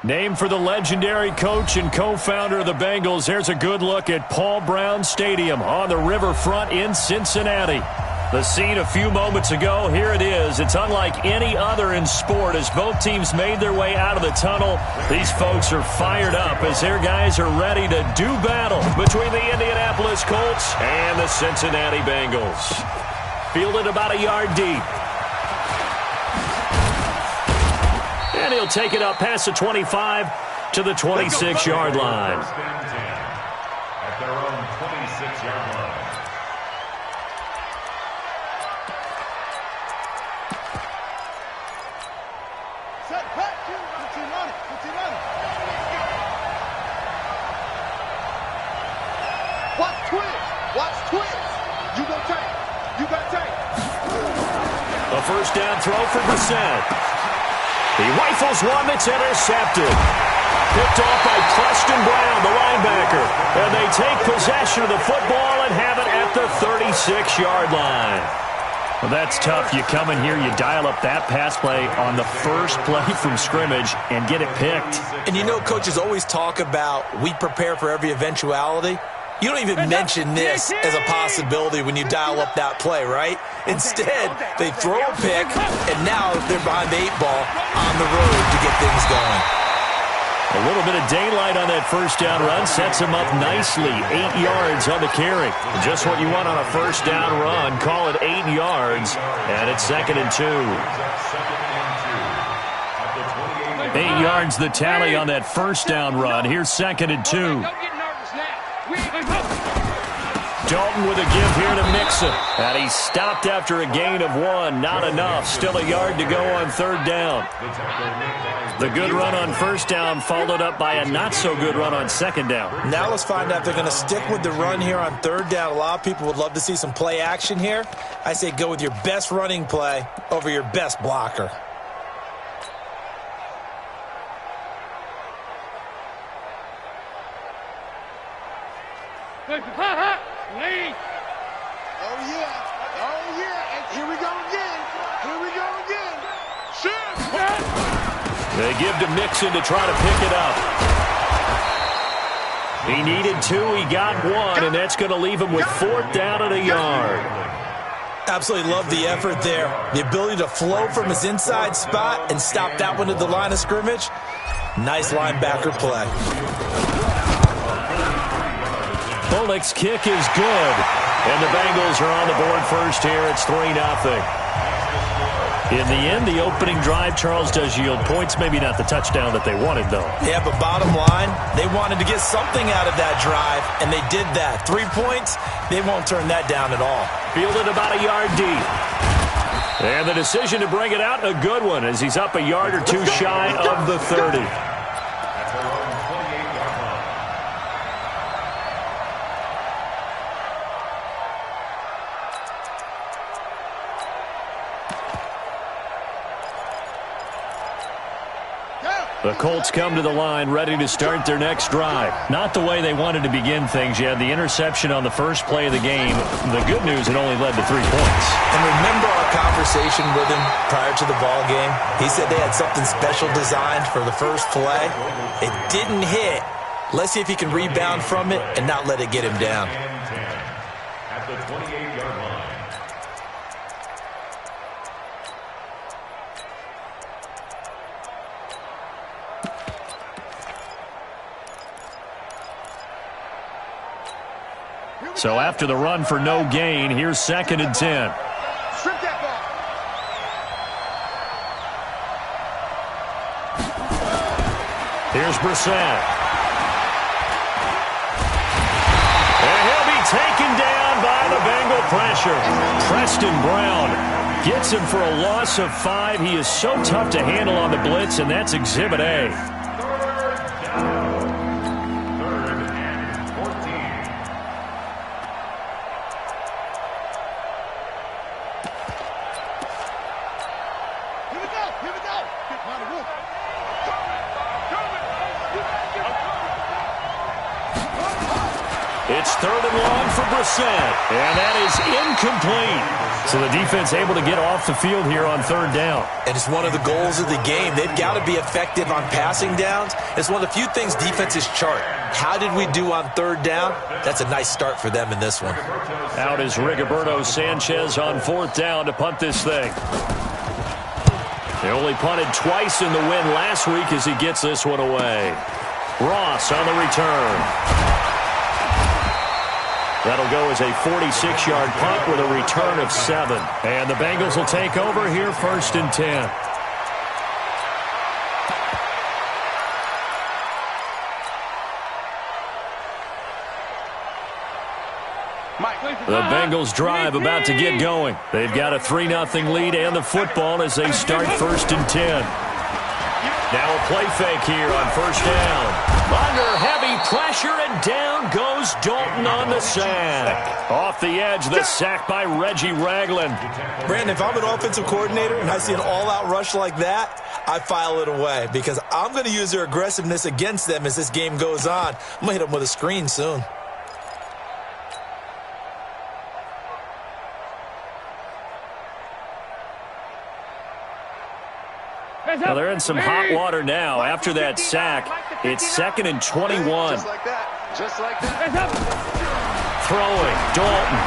Named for the legendary coach and co-founder of the Bengals, here's a good look at Paul Brown Stadium on the riverfront in Cincinnati. The scene a few moments ago, here it is. It's unlike any other in sport as both teams made their way out of the tunnel. These folks are fired up as their guys are ready to do battle between the Indianapolis Colts and the Cincinnati Bengals. Fielded about a yard deep. And he'll take it up past the 25 to the 26-yard line. At their own 26-yard line. Watch twins. Watch twins. You go take. You got take. A first down throw for Brissett. He rifles one that's intercepted. Picked off by Preston Brown, the linebacker. And they take possession of the football and have it at the 36-yard line. Well, that's tough. You come in here, you dial up that pass play on the first play from scrimmage and get it picked. And you know coaches always talk about we prepare for every eventuality. You don't even mention this as a possibility when you dial up that play, right? Instead, they throw a pick, and now they're behind the 8-ball on the road to get things going. A little bit of daylight on that first down run sets him up nicely. 8 yards on the carry. Just what you want on a first down run. Call it 8 yards, and it's 2nd and 2. 8 yards the tally on that first down run. Here's 2nd and 2. Dalton with a give here to Mixon. And he stopped after a gain of 1. Not enough. Still a yard to go on 3rd down. The good run on first down followed up by a not-so-good run on 2nd down. Now let's find out if they're going to stick with the run here on 3rd down. A lot of people would love to see some play action here. I say go with your best running play over your best blocker. Oh, yeah. And here we go again. Shoot. They give to Mixon to try to pick it up. He needed 2. He got 1, and that's going to leave him with 4th down and a yard. Absolutely love the effort there. The ability to flow from his inside spot and stop that one at the line of scrimmage. Nice linebacker play. Bullock's kick is good. And the Bengals are on the board first here. It's 3-0. In the end, the opening drive, Charles, does yield points. Maybe not the touchdown that they wanted, though. Yeah, but bottom line, they wanted to get something out of that drive, and they did that. 3 points, they won't turn that down at all. Fielded about a yard deep. And the decision to bring it out, a good one, as he's up a yard or 2 shy of the 30. The Colts come to the line ready to start their next drive. Not the way they wanted to begin things. You had the interception on the first play of the game. The good news, it only led to 3 points. And remember our conversation with him prior to the ball game? He said they had something special designed for the first play. It didn't hit. Let's see if he can rebound from it and not let it get him down. At the 28-yard line. So after the run for no gain, here's 2nd and 10. Strip that ball. Here's Brissett. And he'll be taken down by the Bengal pressure. Preston Brown gets him for a loss of 5. He is so tough to handle on the blitz, and that's Exhibit A. It's 3rd and long for Brissett, and that is incomplete. So the defense able to get off the field here on third down. And it's one of the goals of the game. They've got to be effective on passing downs. It's one of the few things defenses chart. How did we do on third down? That's a nice start for them in this one. Out is Rigoberto Sanchez on fourth down to punt this thing. They only punted twice in the win last week as he gets this one away. Ross on the return. That'll go as a 46-yard punt with a return of 7. And the Bengals will take over here, 1st and 10. The Bengals drive about to get going. They've got a 3-0 lead and the football as they start 1st and 10. Now a play fake here on 1st down. Under heavy pressure, and down goes Dalton on the sack. Off the edge, the sack by Reggie Ragland. Brandon, if I'm an offensive coordinator and I see an all-out rush like that, I file it away because I'm going to use their aggressiveness against them as this game goes on. I'm going to hit them with a screen soon. Now they're in some hot water now. After that sack, it's 2nd and 21. Just like that. Just like that. Throwing, Dalton.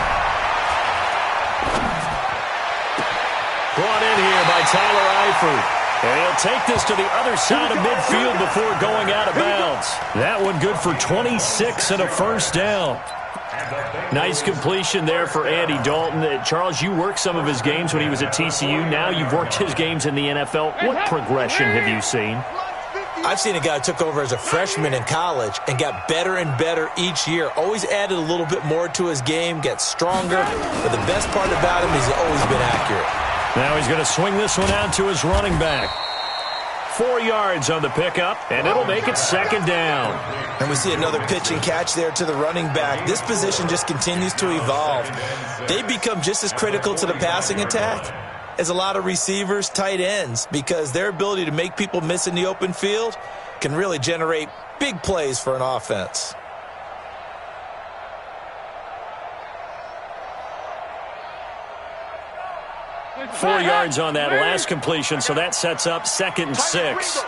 Brought in here by Tyler Eifert. And he'll take this to the other side of midfield before going out of bounds. That one good for 26 and a 1st down. Nice completion there for Andy Dalton. Charles, you worked some of his games when he was at TCU. Now you've worked his games in the NFL. What progression have you seen? I've seen a guy who took over as a freshman in college and got better and better each year. Always added a little bit more to his game, gets stronger. But the best part about him is he's always been accurate. Now he's going to swing this one out to his running back. 4 yards on the pickup, and it'll make it 2nd down. And we see another pitch and catch there to the running back. This position just continues to evolve. They become just as critical to the passing attack as a lot of receivers, tight ends, because their ability to make people miss in the open field can really generate big plays for an offense. Four yards on that last completion, so that sets up 2nd and 6.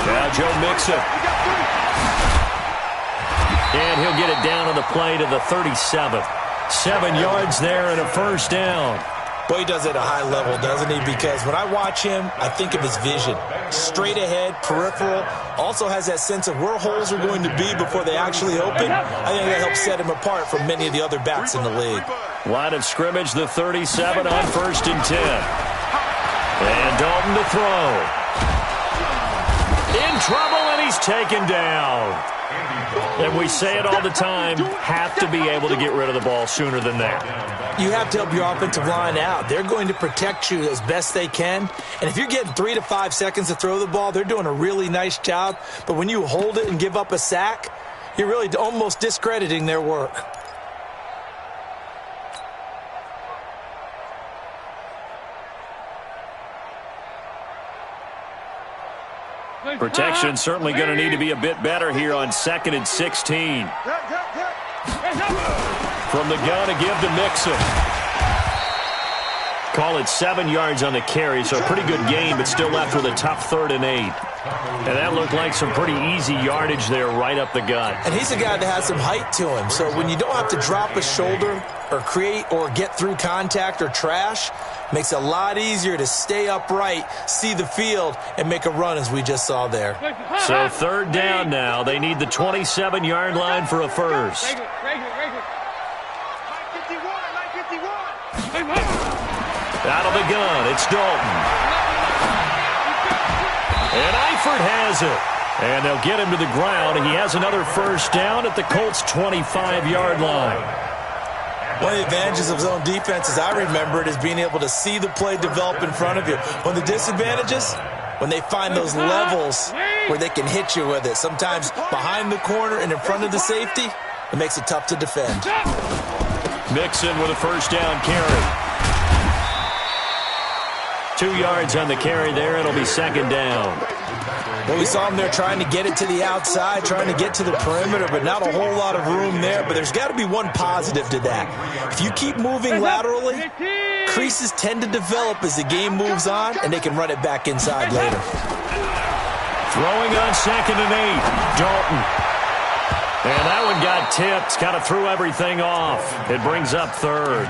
Now Joe Mixon. And he'll get it down on the play to the 37. 7 yards there and a 1st down. Boy, he does it at a high level, doesn't he? Because when I watch him, I think of his vision. Straight ahead, peripheral. Also has that sense of where holes are going to be before they actually open. I think that helps set him apart from many of the other backs in the league. Line of scrimmage, the 37 on 1st and 10. And Dalton to throw. In trouble, and he's taken down. And we say it all the time, have to be able to get rid of the ball sooner than that. You have to help your offensive line out. They're going to protect you as best they can. And if you're getting 3 to 5 seconds to throw the ball, they're doing a really nice job. But when you hold it and give up a sack, you're really almost discrediting their work. Protection certainly going to need to be a bit better here on 2nd and 16. From the gun to give to Mixon. Call it 7 yards on the carry, so a pretty good gain, but still left with a tough 3rd and 8. And that looked like some pretty easy yardage there right up the gut. And he's a guy that has some height to him, so when you don't have to drop a shoulder or create or get through contact or trash, makes it a lot easier to stay upright, see the field, and make a run as we just saw there. So 3rd down now. They need the 27-yard line for a first. Out of the gun, it's Dalton. And Eifert has it. And they'll get him to the ground. He has another 1st down at the Colts' 25-yard line. One of the advantages of zone defense, as I remember it, is being able to see the play develop in front of you. One of the disadvantages, when they find those levels where they can hit you with it, sometimes behind the corner and in front of the safety, it makes it tough to defend. Mixon with a 1st down carry. 2 yards on the carry there. It'll be second down. Well, we saw him there trying to get it to the outside, trying to get to the perimeter, but not a whole lot of room there. But there's got to be one positive to that. If you keep moving laterally, creases tend to develop as the game moves on, and they can run it back inside later. Throwing on 2nd and 8, Dalton. And that one got tipped, kind of threw everything off. It brings up 3rd.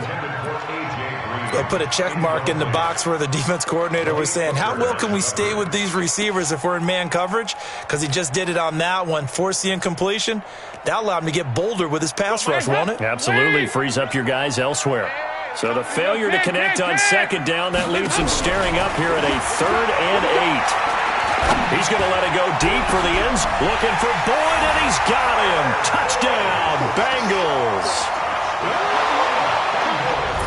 They put a check mark in the box where the defense coordinator was saying, how well can we stay with these receivers if we're in man coverage? Because he just did it on that one, forced the incompletion. That allowed him to get bolder with his pass rush, won't it? Absolutely, frees up your guys elsewhere. So the failure to connect on 2nd down, that leaves him staring up here at a 3rd and 8. He's going to let it go deep for the ends, looking for Boyd, and he's got him. Touchdown, Bengals.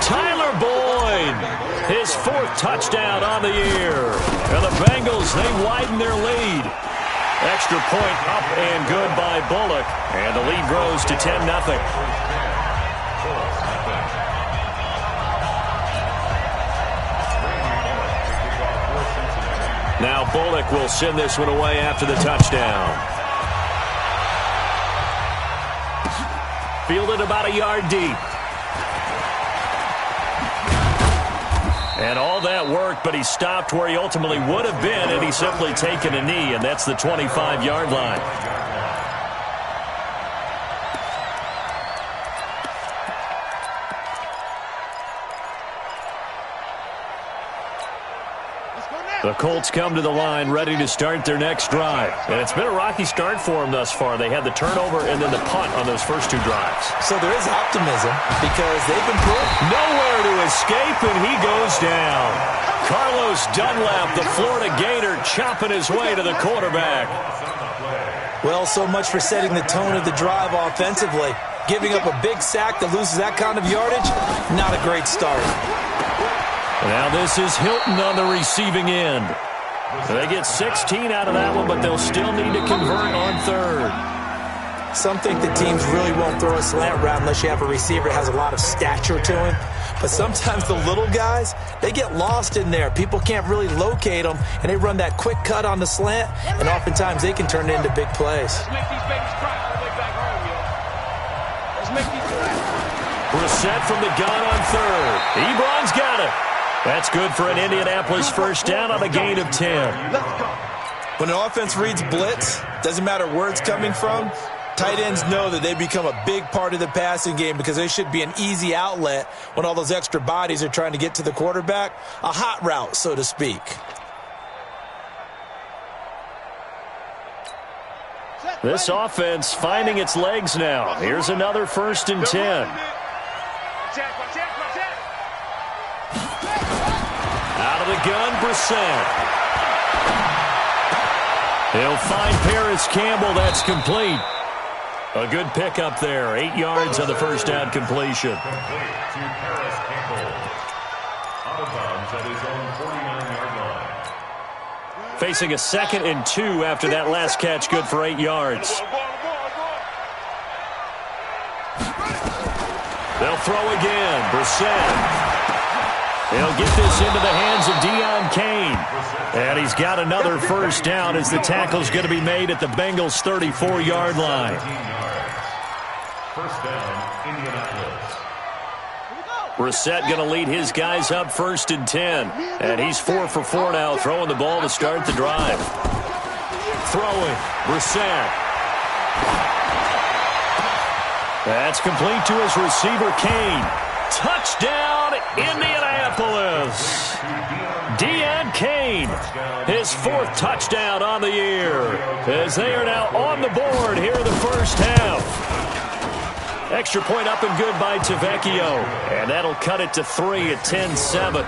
Tyler Boyd, his 4th touchdown on the year. And the Bengals, they widen their lead. Extra point up and good by Bullock. And the lead grows to 10-0. Now Bullock will send this one away after the touchdown. Fielded about a yard deep. And all that worked, but he stopped where he ultimately would have been had he simply taken a knee, and that's the 25-yard line. The Colts come to the line ready to start their next drive. And it's been a rocky start for them thus far. They had the turnover and then the punt on those first 2 drives. So there is optimism because they've been proved. Nowhere to escape, and he goes down. Carlos Dunlap, the Florida Gator, chopping his way to the quarterback. Well, so much for setting the tone of the drive offensively. Giving up a big sack that loses that kind of yardage, not a great start. Now this is Hilton on the receiving end. They get 16 out of that one, but they'll still need to convert on 3rd. Some think the teams really won't throw a slant route unless you have a receiver that has a lot of stature to him. But sometimes the little guys, they get lost in there. People can't really locate them, and they run that quick cut on the slant, and oftentimes they can turn it into big plays. Brissett from the gun on 3rd. Ebron's got it. That's good for an Indianapolis first down on a gain of 10. When an offense reads blitz, doesn't matter where it's coming from, tight ends know that they become a big part of the passing game because they should be an easy outlet when all those extra bodies are trying to get to the quarterback. A hot route, so to speak. This offense finding its legs now. Here's another 1st and 10. Out of the gun, Brissett. He'll find Paris Campbell. That's complete. A good pickup there. 8 yards on the first down completion. Complete to Paris Campbell. Out of bounds at his own 49-yard line. Facing a 2nd and 2 after that last catch. Good for 8 yards. They'll throw again. Brissett. He'll get this into the hands of Deon Cain. And he's got another first down as the tackle's going to be made at the Bengals' 34-yard line. First down, Indianapolis. Brissett going to lead his guys up 1st and 10. And he's 4 for 4 now, throwing the ball to start the drive. Throwing, Brissett. That's complete to his receiver, Cain. Touchdown, Indianapolis. Deon Cain, his 4th touchdown on the year, as they are now on the board here in the first half. Extra point up and good by Tavecchio, and that'll cut it to 3 at 10-7.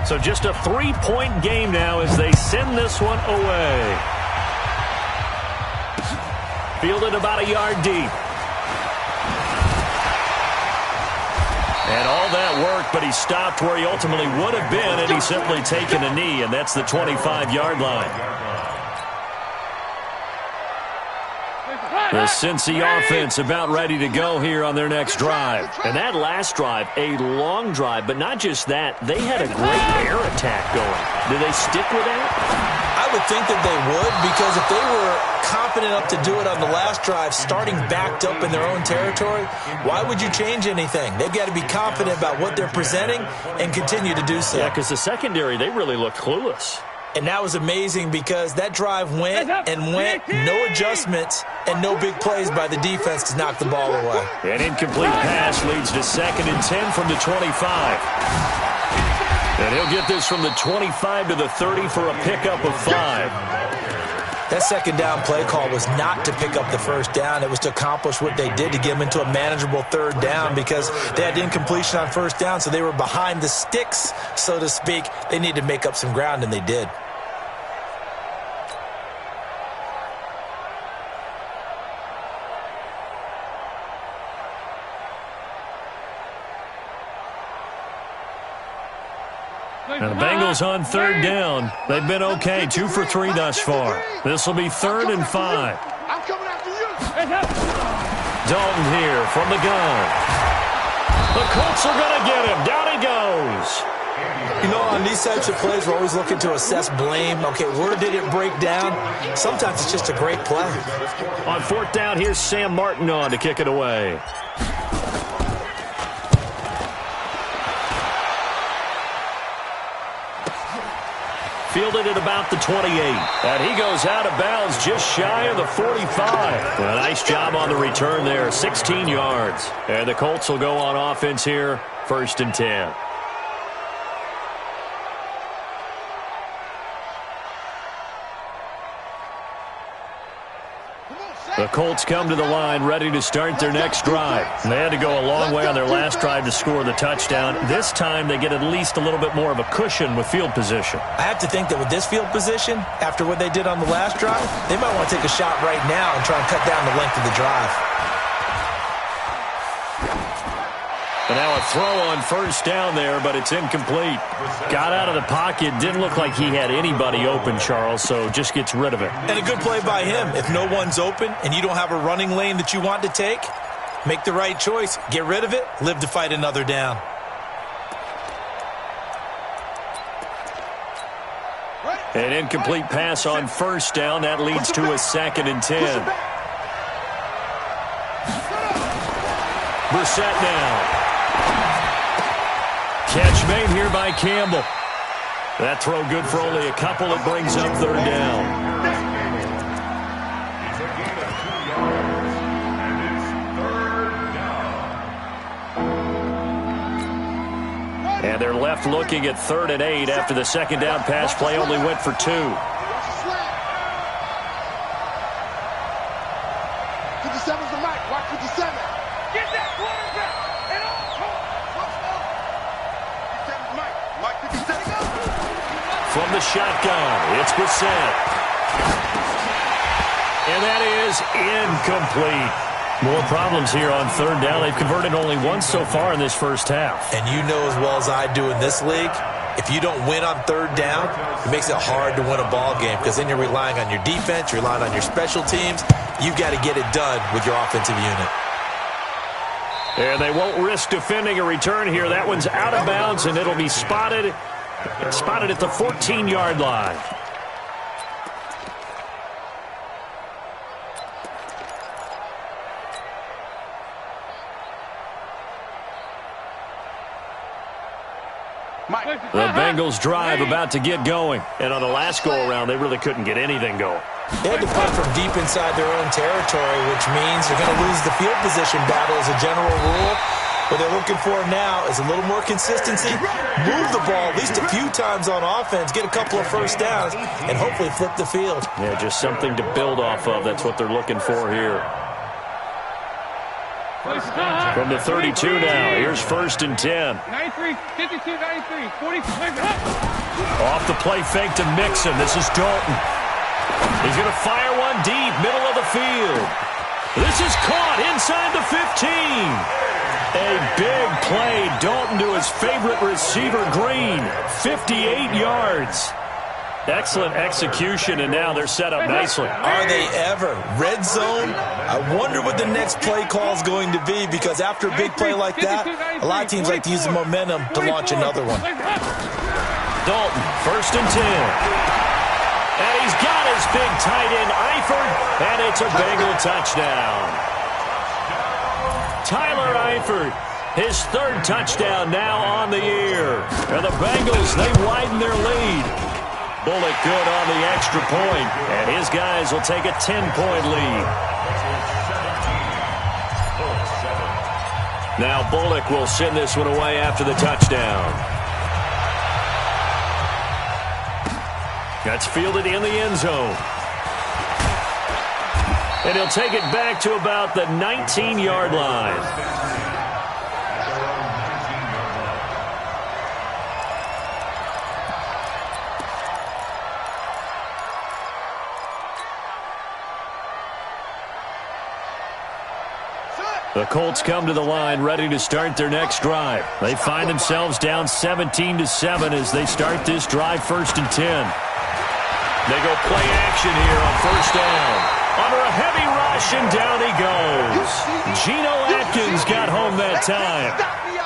So just a 3-point game now as they send this one away. Fielded about a yard deep. And all that worked, but he stopped where he ultimately would have been had he simply taken a knee, and that's the 25-yard line. The Cincy offense about ready to go here on their next drive. And that last drive, a long drive, but not just that. They had a great air attack going. Do they stick with that? I would think that they would, because if they were confident enough to do it on the last drive, starting backed up in their own territory, why would you change anything? They've got to be confident about what they're presenting and continue to do so. Yeah, because the secondary, they really looked clueless. And that was amazing because that drive went and went, no adjustments and no big plays by the defense to knock the ball away. An incomplete pass leads to 2nd and 10 from the 25. And he'll get this from the 25 to the 30 for a pickup of 5. That second down play call was not to pick up the first down. It was to accomplish what they did to get them into a manageable 3rd down because they had incompletion on 1st down, so they were behind the sticks, so to speak. They needed to make up some ground, and they did. And the Bengals on 3rd down. They've been okay, 2 for 3 thus far. This will be 3rd and 5. I'm coming after you. Dalton here from the gun. The Colts are going to get him. Down he goes. You know, on these types of plays, we're always looking to assess blame. Okay, where did it break down? Sometimes it's just a great play. On 4th down, here's Sam Martin on to kick it away. Fielded at about the 28. And he goes out of bounds just shy of the 45. Well, nice job on the return there, 16 yards. And the Colts will go on offense here, 1st and 10. The Colts come to the line ready to start their next drive. And they had to go a long way on their last drive to score the touchdown. This time they get at least a little bit more of a cushion with field position. I have to think that with this field position, after what they did on the last drive, they might want to take a shot right now and try and cut down the length of the drive. And now a throw on 1st down there, but it's incomplete. Got out of the pocket. Didn't look like he had anybody open, Charles, so just gets rid of it. And a good play by him. If no one's open and you don't have a running lane that you want to take, make the right choice. Get rid of it. Live to fight another down. An incomplete pass on 1st down. That leads to a 2nd and 10. Brissett now. Catch made here by Campbell. That throw good for only a couple. It brings up 3rd down. It's a gain of 2 yards, and it's 3rd down. And they're left looking at 3rd and 8 after the 2nd down pass play only went for 2. To the 7's the mic. Watch 57. Get that quarterback. And Mike 57. From the shotgun, it's Brissett. And that is incomplete. More problems here on 3rd down. They've converted only once so far in this first half. And you know as well as I do in this league, if you don't win on 3rd down, it makes it hard to win a ball game because then you're relying on your defense, you're relying on your special teams. You've got to get it done with your offensive unit. And they won't risk defending a return here. That one's out of bounds, and it'll be spotted at the 14-yard line. The Bengals drive about to get going. And on the last go-around, they really couldn't get anything going. They had to punt from deep inside their own territory, which means they're going to lose the field position battle as a general rule. What they're looking for now is a little more consistency, move the ball at least a few times on offense, get a couple of 1st downs, and hopefully flip the field. Yeah, just something to build off of. That's what they're looking for here. From the 32 now, here's 1st and 10. 93, 52, 93, 45. Off the play fake to Mixon. This is Dalton. He's going to fire one deep, middle of the field. This is caught inside the 15. A big play. Dalton to his favorite receiver, Green. 58 yards. Excellent execution, and now they're set up nicely. Are they ever? Red zone? I wonder what the next play call is going to be, because after a big play like that, a lot of teams like to use the momentum to launch another one. Dalton, 1st and 10. And he's got his big tight end, Eifert, and it's a Bengal touchdown. Tyler Eifert, his 3rd touchdown now on the year. And the Bengals, they widen their lead. Bullock good on the extra point, and his guys will take a 10-point lead. Now Bullock will send this one away after the touchdown. That's fielded in the end zone. And he'll take it back to about the 19-yard line. The Colts come to the line ready to start their next drive. They find themselves down 17-7 as they start this drive, 1st and 10. They go play action here on 1st down. Under a heavy rush, and down he goes. Geno Atkins got home that time.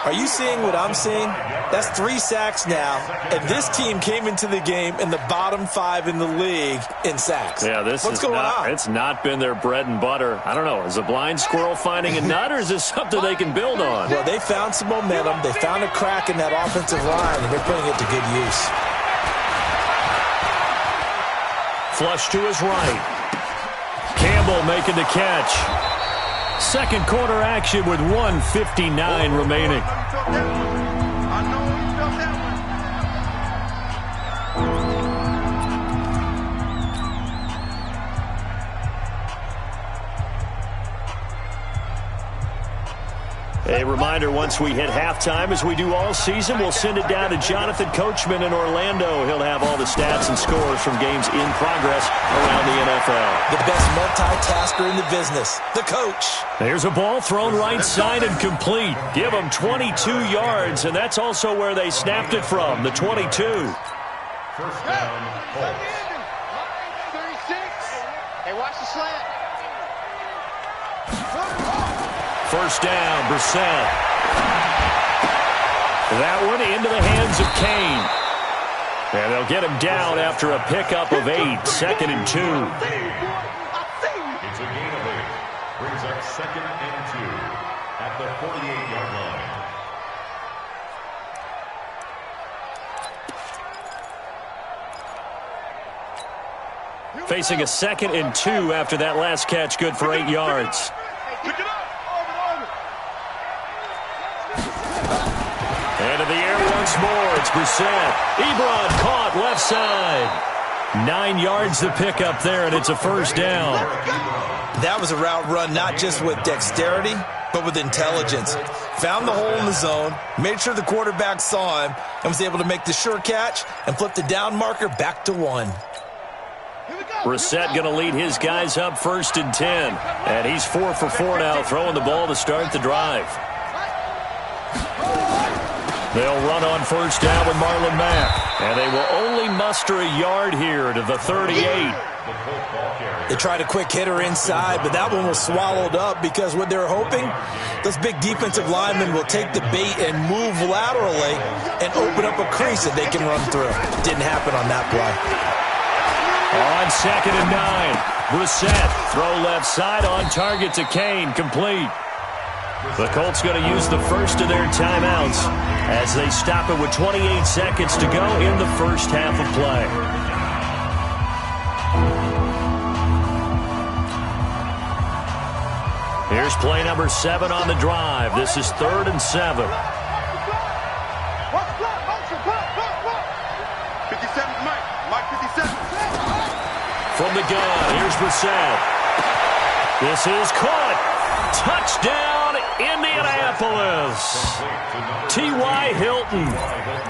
Are you seeing what I'm seeing? That's 3 sacks now, and this team came into the game in the bottom 5 in the league in sacks. Yeah, what's going on? It's not been their bread and butter. I don't know. Is a blind squirrel finding a nut, or is this something they can build on? Well, they found some momentum. They found a crack in that offensive line, and they're putting it to good use. Flush to his right. Campbell making the catch. Second quarter action with 1:59 remaining. A reminder, once we hit halftime, as we do all season, we'll send it down to Jonathan Coachman in Orlando. He'll have all the stats and scores from games in progress around the NFL. The best multitasker in the business, the coach. There's a ball thrown right side and complete. Give them 22 yards, and that's also where they snapped it from, the 22. 1st down, Colts. 36. Hey, watch the slant. 1st down, Brissett. That one into the hands of Kane. And they'll get him down after a pickup of 8, 2nd and 2. It's a gain of 8. Brings up 2nd and 2 at the 48-yard line. Facing a 2nd and 2 after that last catch, good for 8 yards. And in the air once more, it's Brissett. Ebron caught left side. 9 yards to pick up there, and it's a 1st down. That was a route run not just with dexterity, but with intelligence. Found the hole in the zone, made sure the quarterback saw him, and was able to make the sure catch and flip the down marker back to 1. Brissett going to lead his guys up 1st and 10. And he's 4 for 4 now, throwing the ball to start the drive. They'll run on 1st down with Marlon Mack. And they will only muster a yard here to the 38. They tried a quick hitter inside, but that one was swallowed up because what they're hoping, those big defensive linemen will take the bait and move laterally and open up a crease that they can run through. Didn't happen on that play. On 2nd and 9, Brissett, throw left side on target to Kane, complete. The Colts going to use the first of their timeouts as they stop it with 28 seconds to go in the first half of play. Here's play number 7 on the drive. This is 3rd and 7. 57, Mike 57. From the gun, here's Brissett. This is caught. Touchdown, Indianapolis. T.Y. Hilton,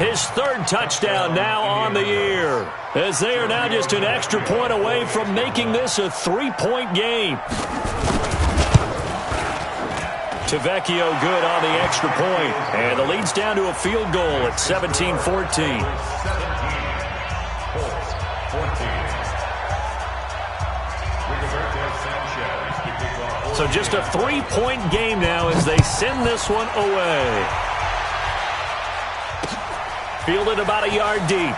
his 3rd touchdon now on the year, as they are now just an extra point away from making this a 3-point game. Tavecchio good on the extra point, and the lead's down to a field goal at 17-14. So just a 3-point game now as they send this one away. Fielded about a yard deep.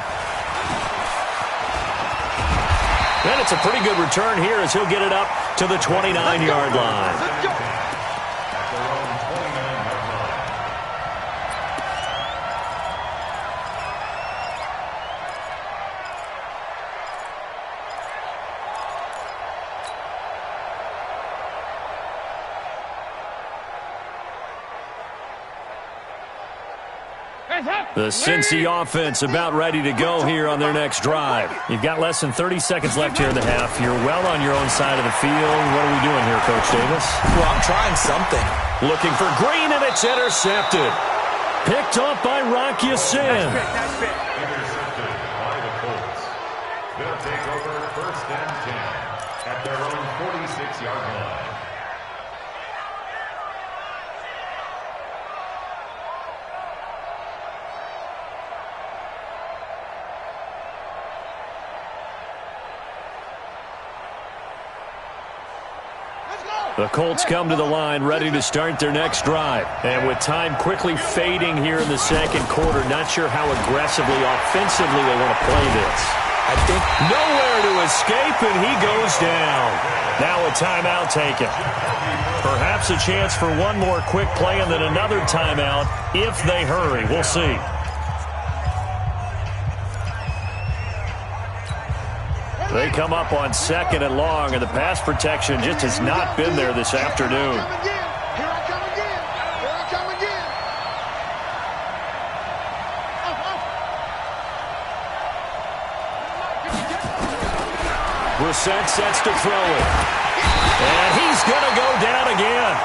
And it's a pretty good return here as he'll get it up to the 29-yard line. The Cincy offense about ready to go here on their next drive. You've got less than 30 seconds left here in the half. You're well on your own side of the field. What are we doing here, Coach Davis? Well, I'm trying something. Looking for Green, and it's intercepted. Picked off by Rock Ya-Sin. Intercepted by the Colts. They'll take over 1st and 10 at their own 46-yard line. The Colts come to the line ready to start their next drive. And with time quickly fading here in the second quarter, not sure how aggressively, offensively they want to play this. I think nowhere to escape, and he goes down. Now a timeout taken. Perhaps a chance for one more quick play and then another timeout if they hurry. We'll see. They come up on 2nd and long, and the pass protection just has not been there this afternoon. Here I come again. Here I come again. Brissett sets to throw it. And he's going to go down again.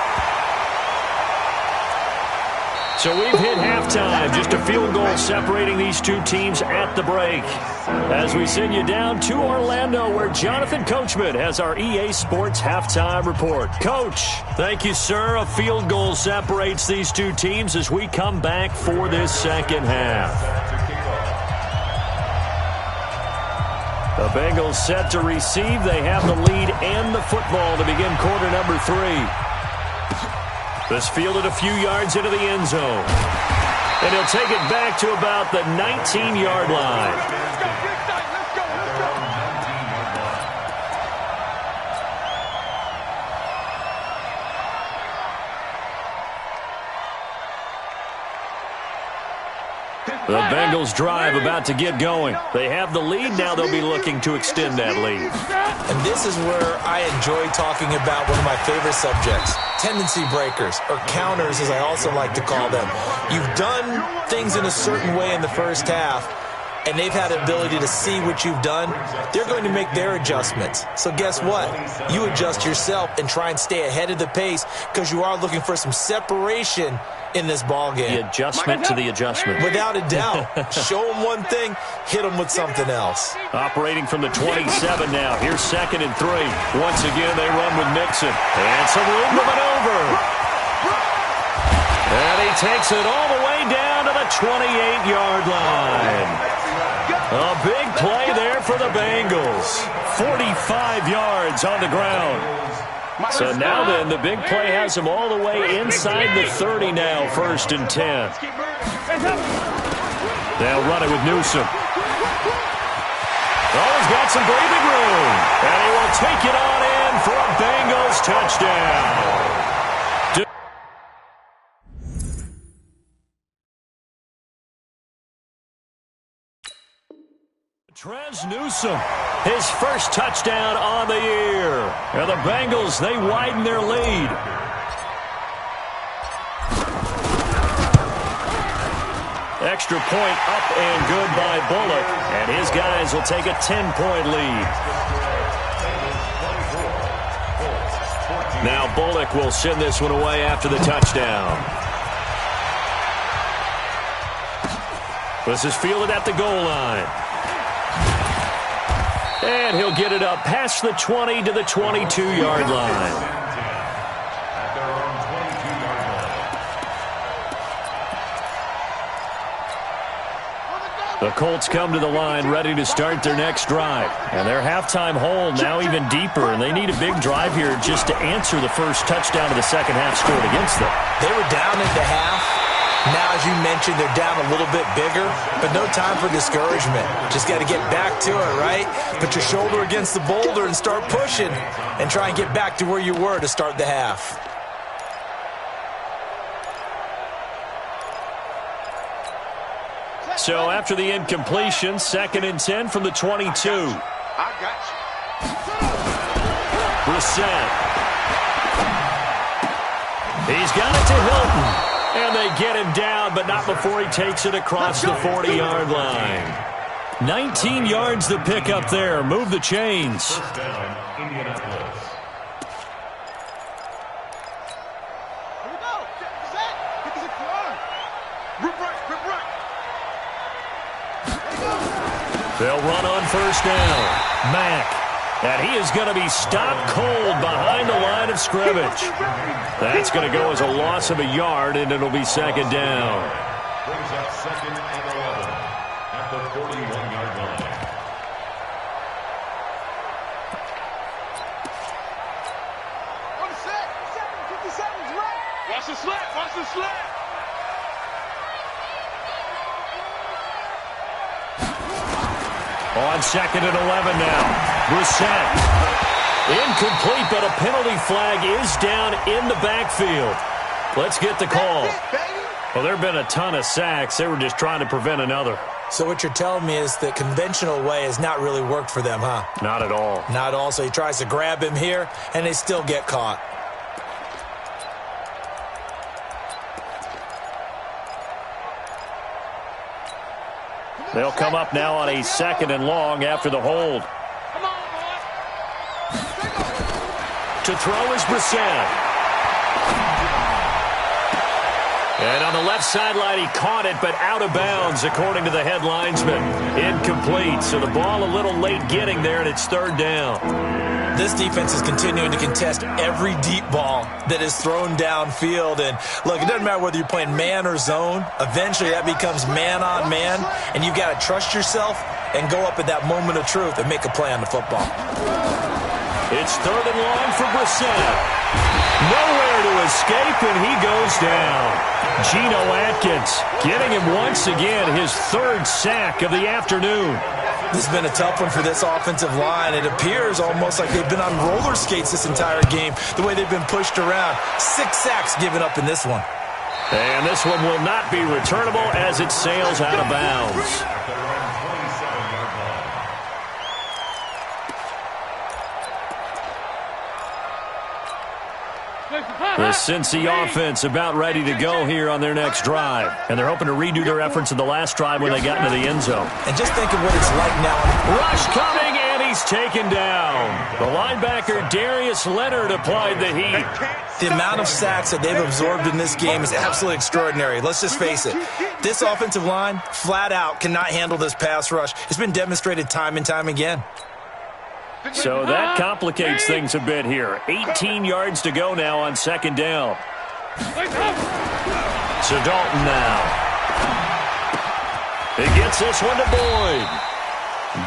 So we've hit halftime, just a field goal separating these two teams at the break. As we send you down to Orlando, where Jonathan Coachman has our EA Sports halftime report. Coach, thank you, sir. A field goal separates these two teams as we come back for this second half. The Bengals set to receive. They have the lead and the football to begin quarter number 3. This fielded a few yards into the end zone. And he'll take it back to about the 19-yard line. The Bengals drive about to get going. They have the lead. Now they'll be looking to extend that lead. And this is where I enjoy talking about one of my favorite subjects, tendency breakers, or counters as I also like to call them. You've done things in a certain way in the first half, and they've had the ability to see what you've done. They're going to make their adjustments. So guess what? You adjust yourself and try and stay ahead of the pace because you are looking for some separation in this ball game. The adjustment to the adjustment. Without a doubt. Show them one thing, hit them with something else. Operating from the 27 now. Here's 2nd and 3. Once again, they run with Mixon. And some room to maneuver. And he takes it all the way down to the 28-yard line. A big play there for the Bengals. 45 yards on the ground. So now then, the big play has him all the way inside the 30 now, 1st and 10. They'll run it with Newsom. Oh, he's got some breathing room. And he will take it on in for a Bengals touchdown. Trez Newsom, his first touchdown on the year. And the Bengals, they widen their lead. Extra point up and good by Bullock. And his guys will take a 10-point lead. Now Bullock will send this one away after the touchdown. This is fielded at the goal line. And he'll get it up past the 20 to the 22-yard line. The Colts come to the line ready to start their next drive. And their halftime hole now even deeper, and they need a big drive here just to answer the first touchdown of the second half scored against them. They were down into half. Now, as you mentioned, they're down a little bit bigger, but no time for discouragement. Just got to get back to it, right? Put your shoulder against the boulder and start pushing and try and get back to where you were to start the half. So after the incompletion, 2nd and 10 from the 22. I got you. Brissett. He's got it to Hilton. And they get him down, but not before he takes it across the 40-yard line. 19 yards to pick up there. Move the chains. First down, Indianapolis. Here we go. Set. Get this line. Rip right. Rip right. They'll run on first down. Mack. And he is going to be stopped cold behind the line of scrimmage. That's going to go as a loss of a yard, and it'll be 2nd down. Brings up 2nd and 11 at the 41-yard line. On the set. 57's right. Watch the slant. Watch the slant. On 2nd and 11 now. Brissett. Incomplete, but a penalty flag is down in the backfield. Let's get the call. Well, there have been a ton of sacks. They were just trying to prevent another. So what you're telling me is the conventional way has not really worked for them, huh? Not at all. Not at all. So he tries to grab him here, and they still get caught. They'll come up now on a 2nd and long after the hold. Come on, boy. To throw is Brissett. And on the left sideline, he caught it, but out of bounds, according to the head linesman. Incomplete, so the ball a little late getting there, and it's 3rd down. This defense is continuing to contest every deep ball that is thrown downfield. And, look, it doesn't matter whether you're playing man or zone. Eventually, that becomes man-on-man, and you've got to trust yourself and go up at that moment of truth and make a play on the football. It's 3rd and long for Brissett. Nowhere to escape, and he goes down. Geno Atkins getting him once again his 3rd sack of the afternoon. This has been a tough one for this offensive line. It appears almost like they've been on roller skates this entire game, the way they've been pushed around. 6 sacks given up in this one. And this one will not be returnable as it sails out of bounds. The Cincy offense about ready to go here on their next drive. And they're hoping to redo their efforts in the last drive when they got into the end zone. And just think of what it's like now. Rush coming, and he's taken down. The linebacker, Darius Leonard, applied the heat. The amount of sacks that they've absorbed in this game is absolutely extraordinary. Let's just face it. This offensive line, flat out, cannot handle this pass rush. It's been demonstrated time and time again. So that complicates things a bit here. 18 yards to go now on 2nd down. So Dalton now. He gets this one to Boyd.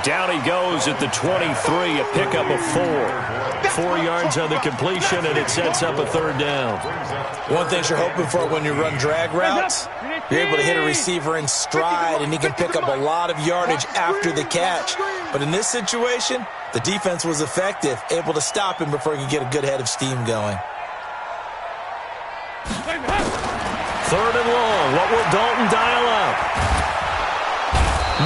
Down he goes at the 23, a pickup of 4. 4 yards on the completion, and it sets up a 3rd down. One thing you're hoping for when you run drag routes, you're able to hit a receiver in stride, and he can pick up a lot of yardage after the catch. But in this situation, the defense was effective, able to stop him before he could get a good head of steam going. 3rd and long. What will Dalton dial up?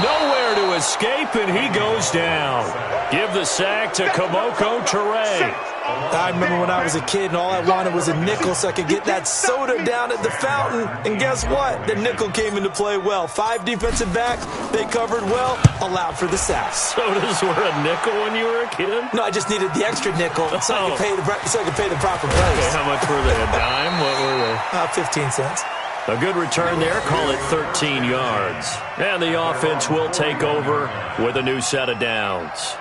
Nowhere to escape, and he goes down. Give the sack to Komoko Toure. I remember when I was a kid and all I wanted was a nickel so I could get that soda down at the fountain. And guess what? The nickel came into play well. 5 defensive backs, they covered well, allowed for the sacks. Sodas were a nickel when you were a kid? No, I just needed the extra nickel so I could pay the proper price. Okay, how much were they? A dime? What were they? 15 cents. A good return there, call it 13 yards. And the offense will take over with a new set of downs.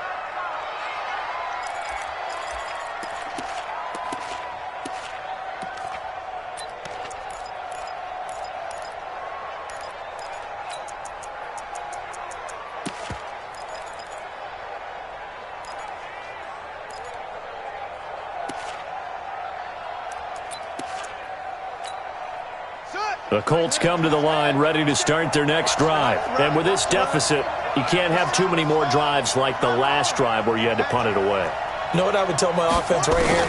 The Colts come to the line ready to start their next drive. And with this deficit, you can't have too many more drives like the last drive where you had to punt it away. You know what I would tell my offense right here?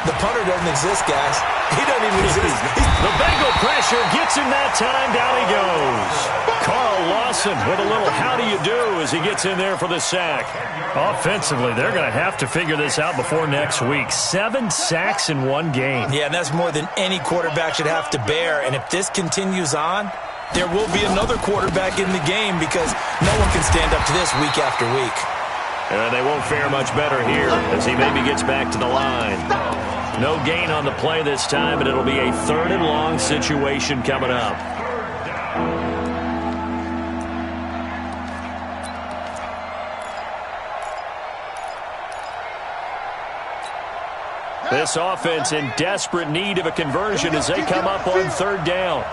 The punter doesn't exist, guys. He doesn't even exist. The Bengal pressure gets him that time. Down he goes. Carl Lawson with a little how do you do as he gets in there for the sack. Offensively, they're going to have to figure this out before next week. 7 sacks in one game. Yeah, and that's more than any quarterback should have to bear. And if this continues on, there will be another quarterback in the game because no one can stand up to this week after week. And they won't fare much better here as he maybe gets back to the line. No gain on the play this time, but it'll be a 3rd and long situation coming up. This offense in desperate need of a conversion as they come up on 3rd down.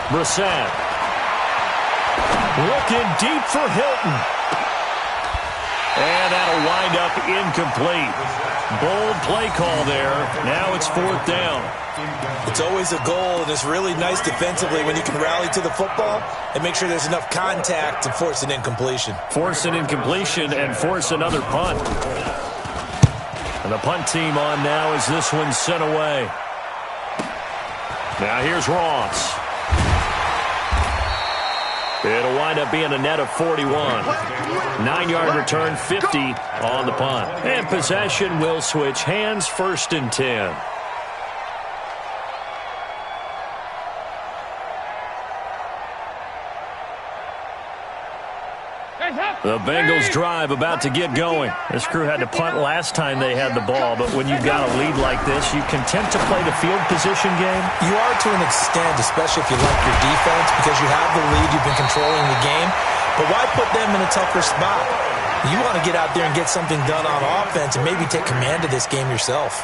Brissett. Looking deep for Hilton. And that'll wind up incomplete. Bold play call there. Now it's 4th down. It's always a goal, and it's really nice defensively when you can rally to the football and make sure there's enough contact to force an incompletion. Force an incompletion and force another punt. And the punt team on now as this one's sent away. Now here's Ross. It'll wind up being a net of 41. 9-yard return, 50 on the punt. And possession will switch hands, 1st and 10. The Bengals drive about to get going. This crew had to punt last time they had the ball, but when you've got a lead like this, you content to play the field position game? You are to an extent, especially if you like your defense, because you have the lead, you've been controlling the game. But why put them in a tougher spot? You want to get out there and get something done on offense and maybe take command of this game yourself.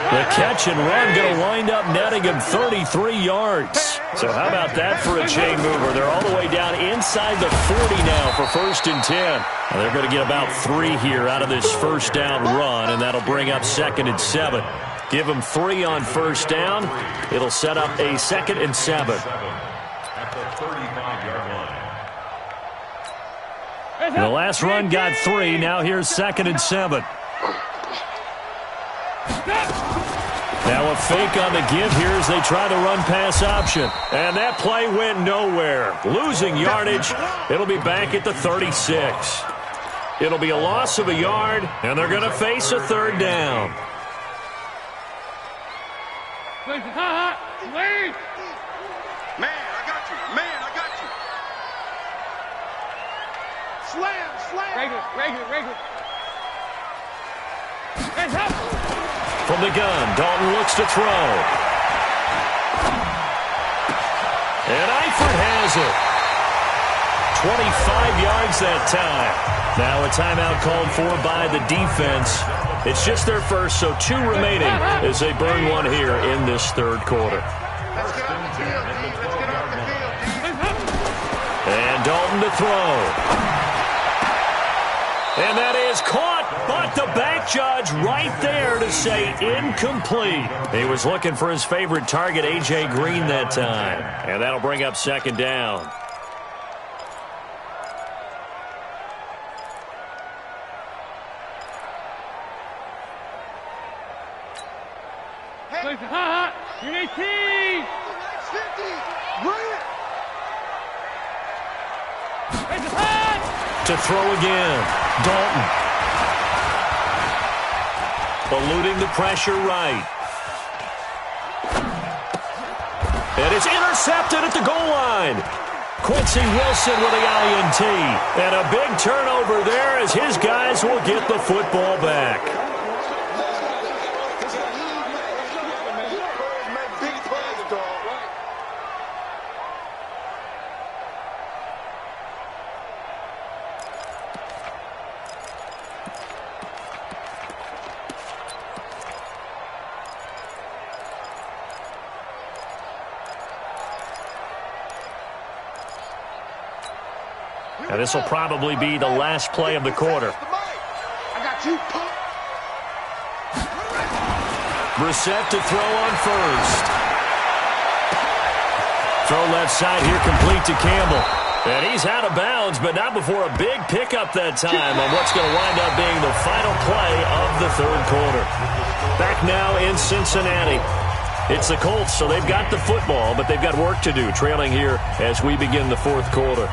The catch and run going to wind up netting him 33 yards. So how about that for a chain mover? They're all the way down inside the 40 now for 1st and 10. Well, they're going to get about 3 here out of this 1st down run, and that'll bring up 2nd and 7. Give them 3 on 1st down. It'll set up a 2nd and 7. At the 35-yard line. The last run got 3. Now here's 2nd and 7. Now a fake on the give here as they try the run-pass option. And that play went nowhere. Losing yardage. It'll be back at the 36. It'll be a loss of a yard, and they're going to face a 3rd down. Man, I got you. Man, I got you. Slam, slam. Regular. Hey, help. From the gun, Dalton looks to throw. And Eifert has it. 25 yards that time. Now a timeout called for by the defense. It's just their first, so 2 remaining as they burn one here in this 3rd quarter. Let's get off the field, D. Let's get off the field. And Dalton to throw. And that is caught, but the back judge right there to say incomplete. He was looking for his favorite target, A.J. Green, that time. And that'll bring up 2nd down. You need team. 50, To throw again. Dalton. Eluding the pressure right. And it's intercepted at the goal line. Quincy Wilson with the INT. And a big turnover there as his guys will get the football back. And this will probably be the last play of the quarter. I got you. Brissett to throw on first. Throw left side here, complete to Campbell. And he's out of bounds, but not before a big pickup that time on what's going to wind up being the final play of the third quarter. Back now in Cincinnati. It's the Colts, so they've got the football, but they've got work to do, trailing here as we begin the fourth quarter.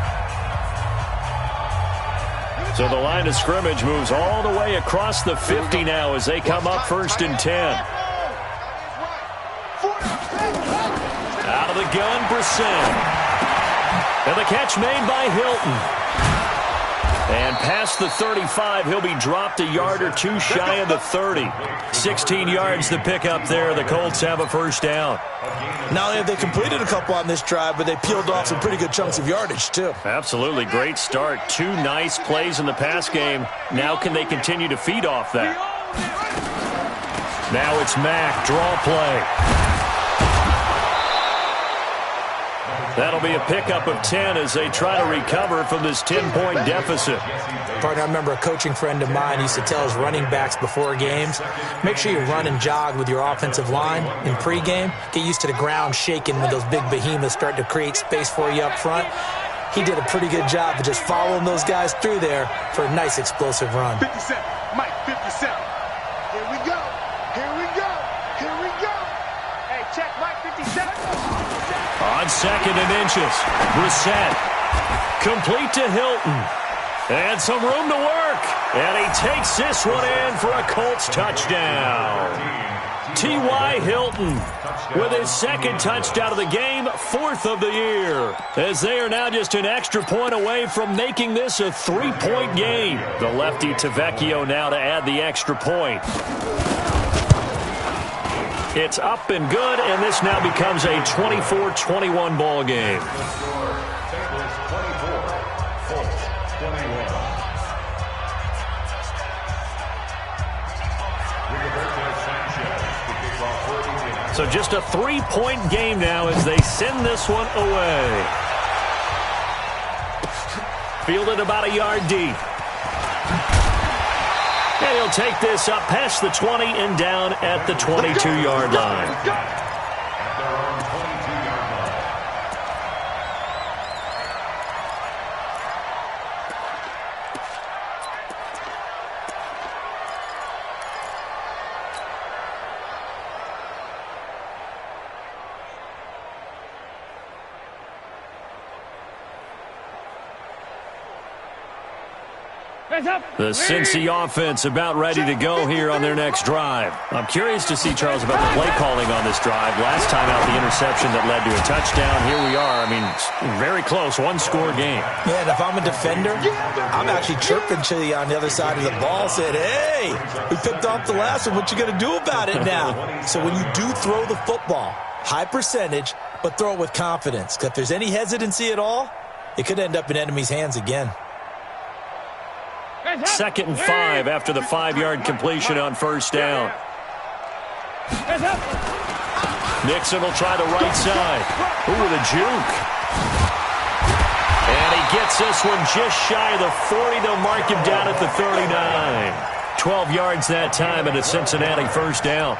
So the line of scrimmage moves all the way across the 50 now as they come up 1st and 10. Out of the gun, Brissett. And the catch made by Hilton. And past the 35, he'll be dropped a yard or two shy of the 30. 16 yards to pick up there. The Colts have a first down. Not only have they completed a couple on this drive, but they peeled off some pretty good chunks of yardage, too. Absolutely. Great start. 2 nice plays in the pass game. Now can they continue to feed off that? Now it's Mack. Draw play. That'll be a pickup of 10 as they try to recover from this 10-point deficit. Partner, I remember a coaching friend of mine used to tell his running backs before games, make sure you run and jog with your offensive line in pregame. Get used to the ground shaking when those big behemoths start to create space for you up front. He did a pretty good job of just following those guys through there for a nice explosive run. 57, Mike, 57. Here we go. Here we go. Here we go. Hey, check Mike, 57. On 2nd and inches, Brissett. Complete to Hilton. And some room to work. And he takes this one in for a Colts touchdown. T.Y. Hilton with his 2nd touchdown of the game, 4th of the year. As they are now just an extra point away from making this a 3-point game. The lefty Tavecchio now to add the extra point. It's up and good, and this now becomes a 24-21 ball game. So just a 3-point game now as they send this one away. Fielded about a yard deep. And he'll take this up past the 20 and down at the 22-yard line. The Cincy offense about ready to go here on their next drive. I'm curious to see, Charles, about the play calling on this drive. Last time out, the interception that led to a touchdown. Here we are. I mean, very close, one-score game. Yeah, and if I'm a defender, I'm actually chirping to you on the other side of the ball, saying, hey, we picked off the last one. What you going to do about it now? So when you do throw the football, high percentage, but throw it with confidence. Because if there's any hesitancy at all, it could end up in enemy's hands again. 2nd and 5 after the 5-yard completion on first down. Nixon will try the right side. Ooh, with a juke. And he gets this one just shy of the 40. They'll mark him down at the 39. 12 yards that time and a Cincinnati first down.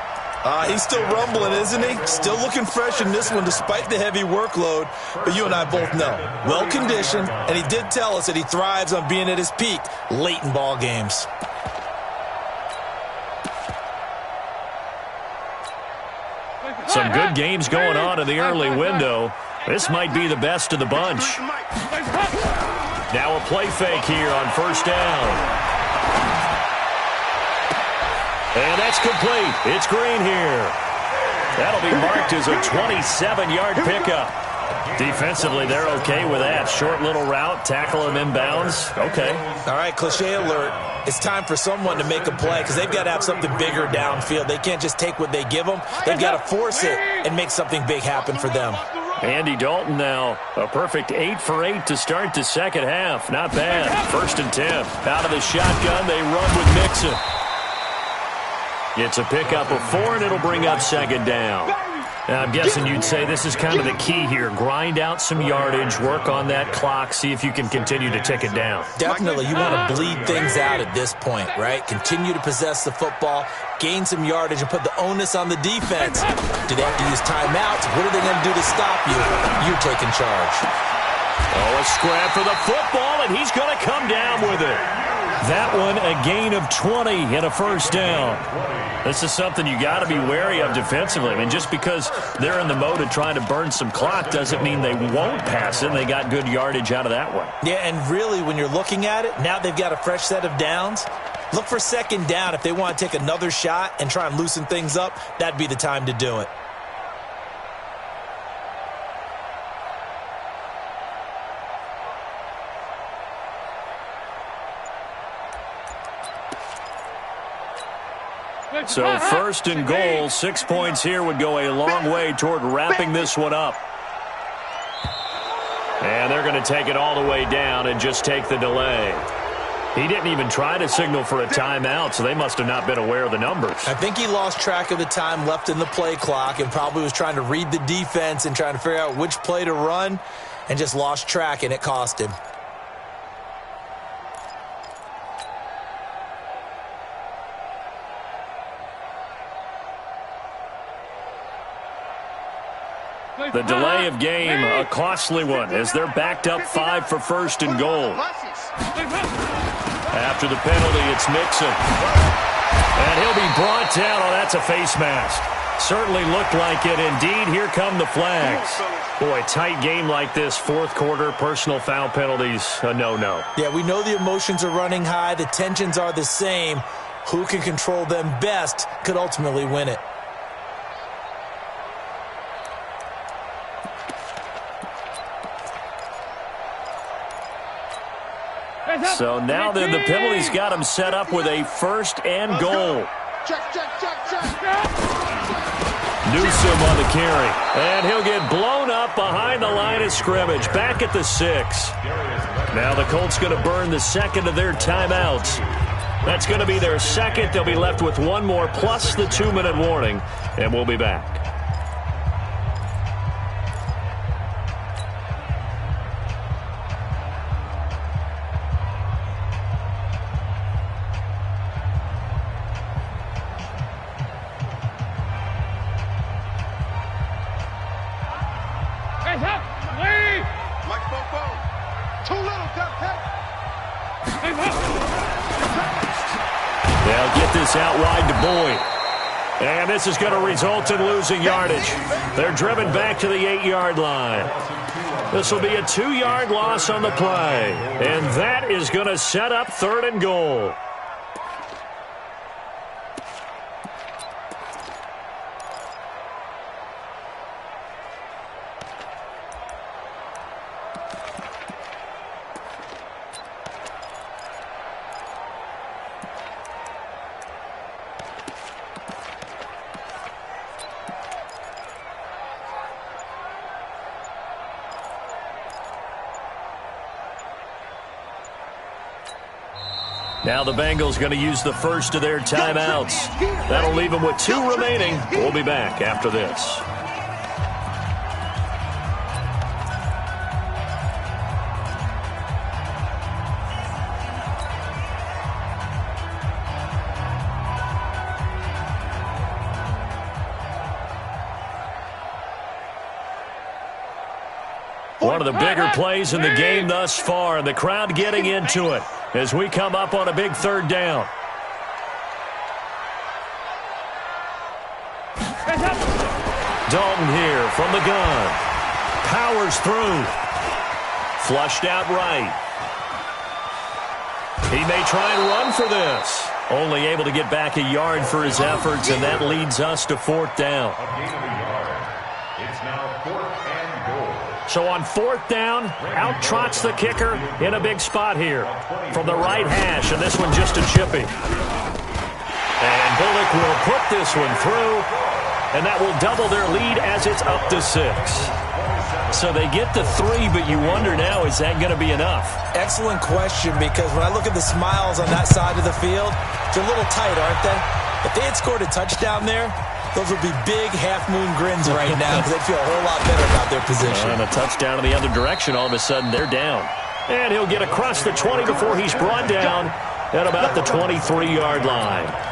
He's still rumbling, isn't he? Still looking fresh in this one despite the heavy workload. But you and I both know, well-conditioned, and he did tell us that he thrives on being at his peak late in ball games. Some good games going on in the early window. This might be the best of the bunch. Now a play fake here on first down. And that's complete. It's Green here. That'll be marked as a 27-yard pickup. Defensively, they're okay with that. Short little route, tackle him inbounds. Okay. All right, cliche alert. It's time for someone to make a play because they've got to have something bigger downfield. They can't just take what they give them. They've got to force it and make something big happen for them. Andy Dalton now, a perfect 8 for 8 to start the second half. Not bad. 1st and 10. Out of the shotgun, they run with Mixon. It's a pickup of 4, and it'll bring up 2nd down. I'm guessing you'd say this is kind of the key here. Grind out some yardage, work on that clock, see if you can continue to tick it down. Definitely, you want to bleed things out at this point, right? Continue to possess the football, gain some yardage, and put the onus on the defense. Do they have to use timeouts? What are they going to do to stop you? You're taking charge. Oh, a scrap for the football, and he's going to come down with it. That one, a gain of 20 and a first down. This is something you got to be wary of defensively. I mean, just because they're in the mode of trying to burn some clock doesn't mean they won't pass it. They got good yardage out of that one. Yeah, and really, when you're looking at it, now they've got a fresh set of downs. Look for second down. If they want to take another shot and try and loosen things up, that'd be the time to do it. So first and goal, 6 points here would go a long way toward wrapping this one up. And they're going to take it all the way down and just take the delay. He didn't even try to signal for a timeout, so they must have not been aware of the numbers. I think he lost track of the time left in the play clock and probably was trying to read the defense and trying to figure out which play to run and just lost track, and it cost him. The delay of game, a costly one, as they're backed up 5 for first and goal. After the penalty, it's Mixon. And he'll be brought down. Oh, that's a face mask. Certainly looked like it. Indeed, here come the flags. Boy, tight game like this, fourth quarter, personal foul penalties, a no-no. Yeah, we know the emotions are running high. The tensions are the same. Who can control them best could ultimately win it. So now then the penalties got him set up with a first and goal. Newsome on the carry. And he'll get blown up behind the line of scrimmage. Back at the 6. Now the Colts going to burn the second of their timeouts. That's going to be their second. They'll be left with one more plus the 2-minute warning. And we'll be back. They'll get this out wide to Boyd. And this is going to result in losing yardage. They're driven back to the 8-yard line. This will be a 2-yard loss on the play. And that is going to set up third and goal. Now the Bengals going to use the first of their timeouts. That'll leave them with 2 remaining. We'll be back after this. One of the bigger plays in the game thus far, and the crowd getting into it as we come up on a big third down. Dalton here from the gun. Powers through. Flushed out right. He may try and run for this. Only able to get back a yard for his efforts, and that leads us to fourth down. It's now 4th and goal. So on fourth down, out trots the kicker in a big spot here from the right hash, and this one just a chippy. And Bullock will put this one through, and that will double their lead as it's up to 6. So they get to 3, but you wonder now, is that going to be enough? Excellent question, because when I look at the smiles on that side of the field, they're a little tight, aren't they? If they had scored a touchdown there, those would be big half-moon grins right now because they'd feel a whole lot better about their position. And a touchdown in the other direction, all of a sudden they're down. And he'll get across the 20 before he's brought down at about the 23-yard line.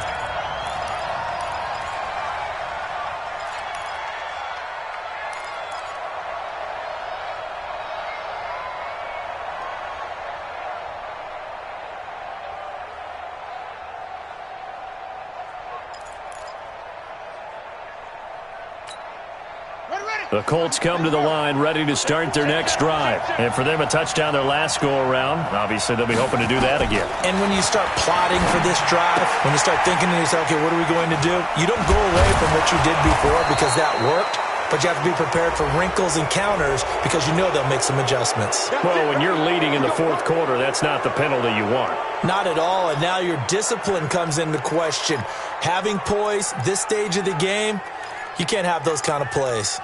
The Colts come to the line ready to start their next drive. And for them, a touchdown their last go-around. Obviously, they'll be hoping to do that again. And when you start plotting for this drive, when you start thinking to yourself, okay, what are we going to do? You don't go away from what you did before because that worked, but you have to be prepared for wrinkles and counters because you know they'll make some adjustments. Well, when you're leading in the fourth quarter, that's not the penalty you want. Not at all, and now your discipline comes into question. Having poise this stage of the game, you can't have those kind of plays.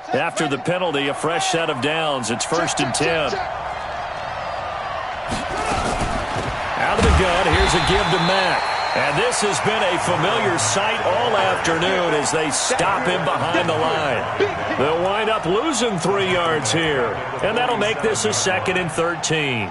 After the penalty, a fresh set of downs. It's 1st and 10. Out of the gun, here's a give to Mack. And this has been a familiar sight all afternoon as they stop him behind the line. They'll wind up losing 3 yards here. And that'll make this a 2nd and 13.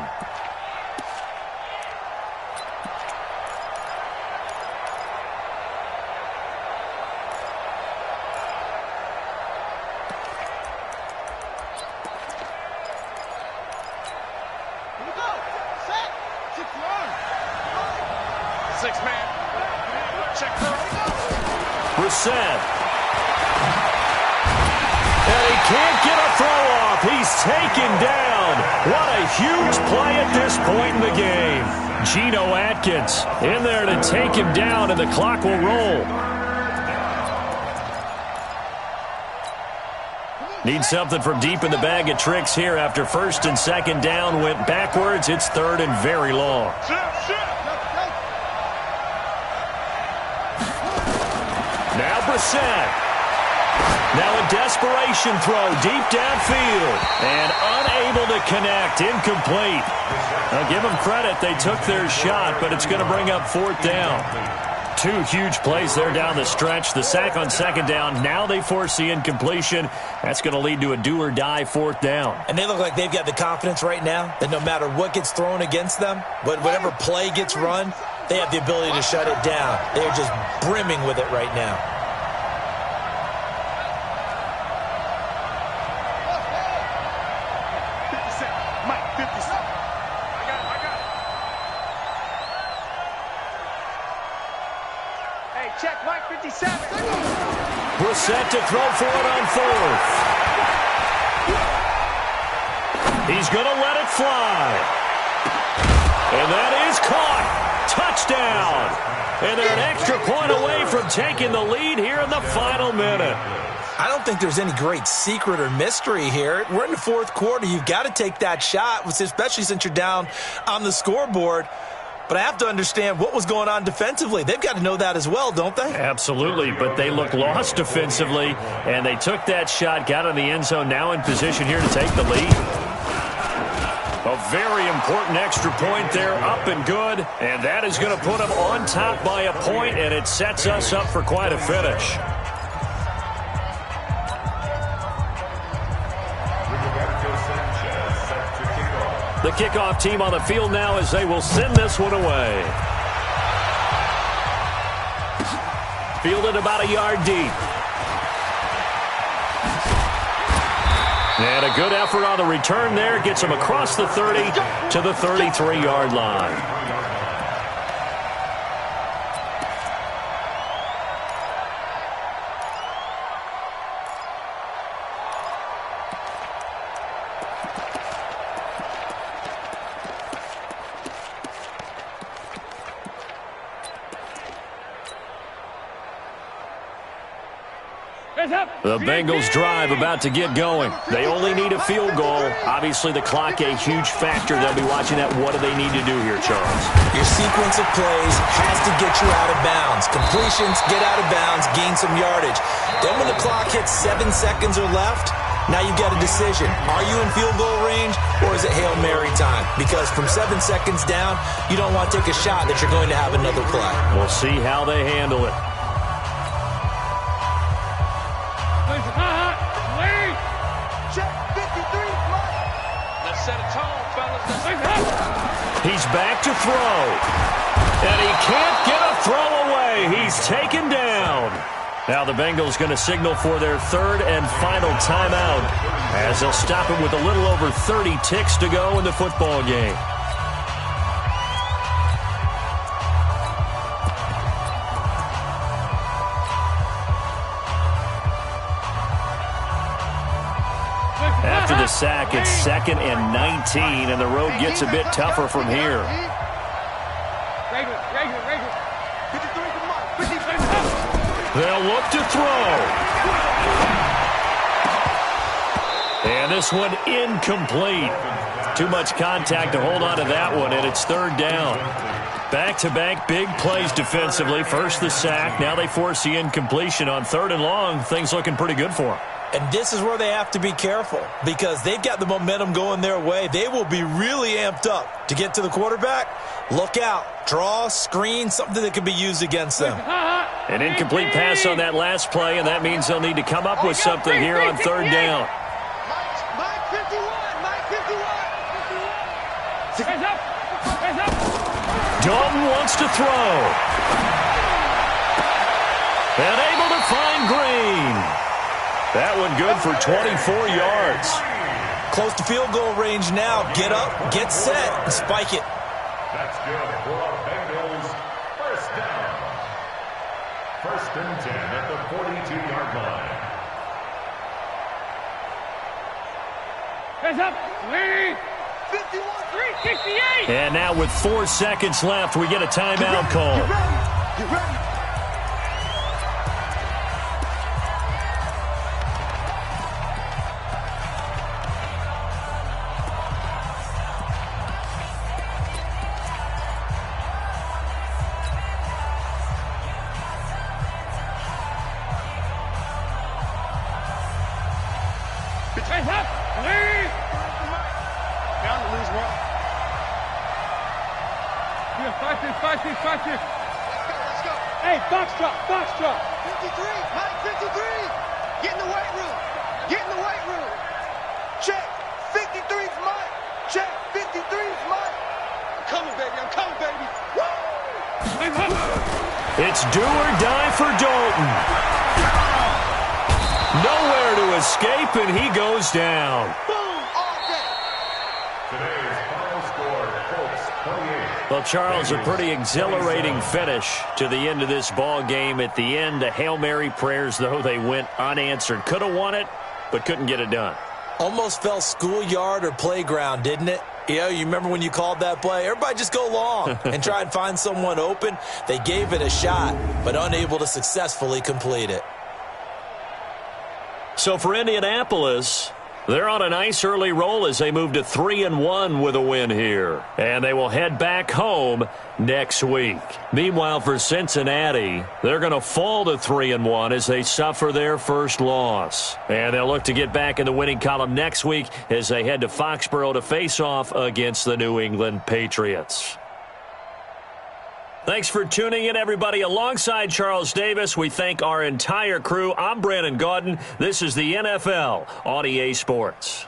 Brissett. And he can't get a throw off. He's taken down. What a huge play at this point in the game. Geno Atkins in there to take him down, and the clock will roll. Need something from deep in the bag of tricks here after 1st and 2nd down went backwards. It's 3rd and very long. Now Brissett. Now a desperation throw deep downfield. And unable to connect. Incomplete. Now give them credit. They took their shot, but it's going to bring up 4th down. 2 huge plays there down the stretch. The sack on 2nd down. Now they force the incompletion. That's going to lead to a do-or-die 4th down. And they look like they've got the confidence right now that no matter what gets thrown against them, whatever play gets run, they have the ability to shut it down. They're just brimming with it right now. Check, Mike 57. Brissett to throw for it on 4th. He's going to let it fly. And that is caught. Touchdown. And they're an extra point away from taking the lead here in the final minute. I don't think there's any great secret or mystery here. We're in the 4th quarter. You've got to take that shot, especially since you're down on the scoreboard. But I have to understand what was going on defensively. They've got to know that as well, don't they? Absolutely, but they look lost defensively, and they took that shot, got in the end zone, now in position here to take the lead. A very important extra point there, up and good, and that is going to put them on top by a point, and it sets us up for quite a finish. The kickoff team on the field now as they will send this one away. Fielded about a yard deep. And a good effort on the return there. Gets them across the 30 to the 33-yard line. The Bengals drive about to get going. They only need a field goal. Obviously, the clock a huge factor. They'll be watching that. What do they need to do here, Charles? Your sequence of plays has to get you out of bounds. Completions, get out of bounds, gain some yardage. Then when the clock hits 7 seconds or left, Now you've got a decision. Are you in field goal range, or is it Hail Mary time? Because from 7 seconds down, you don't want to take a shot that you're going to have another play. We'll see how they handle it. Check 53, Mike. Let's set a tone, fellas. He's back to throw. And he can't get a throw away. He's taken down. Now the Bengals going to signal for their third and final timeout as they'll stop it with a little over 30 ticks to go in the football game. After the sack, it's 2nd and 19, and the road gets a bit tougher from here. Regular. 53 to Mike. 53. They'll look to throw. And this one incomplete. Too much contact to hold on to that one, and it's 3rd down. Back-to-back big plays defensively. First the sack. Now they force the incompletion on 3rd and long. Things looking pretty good for them. And this is where they have to be careful because they've got the momentum going their way. They will be really amped up to get to the quarterback. Look out. Draw, screen, something that can be used against them. An incomplete pass on that last play, and that means they'll need to come up with something here on 3rd down. Mike 51. Mike 51. Hands up. Dalton wants to throw. And able to find Green. That one good for 24 yards. Close to field goal range now. Get up, get set, and spike it. That's good for Bengals. First down. 1st and 10 at the 42-yard line. Hands up. 368. And now with 4 seconds left, we get a timeout call. Get ready. Hands up. Down to lose one. Yeah, 5-6. Let's go. Hey, box drop. 53. Mike 53. Get in the weight room. Check. 53's Mike. Check. 53's Mike. I'm coming, baby. Woo! Hands up. It's do or die for Dalton. Nowhere to escape, and he goes down. Boom! All day. Today's final score, Colts 28. Well, Charles, a pretty exhilarating finish to the end of this ball game. At the end, the Hail Mary prayers, though, they went unanswered. Could have won it, but couldn't get it done. Almost felt schoolyard or playground, didn't it? You remember when you called that play? Everybody just go long and try and find someone open. They gave it a shot, but unable to successfully complete it. So for Indianapolis, they're on a nice early roll as they move to 3-1 with a win here. And they will head back home next week. Meanwhile, for Cincinnati, they're going to fall to 3-1 as they suffer their first loss. And they'll look to get back in the winning column next week as they head to Foxborough to face off against the New England Patriots. Thanks for tuning in, everybody. Alongside Charles Davis, we thank our entire crew. I'm Brandon Gaudin. This is the NFL on EA Sports.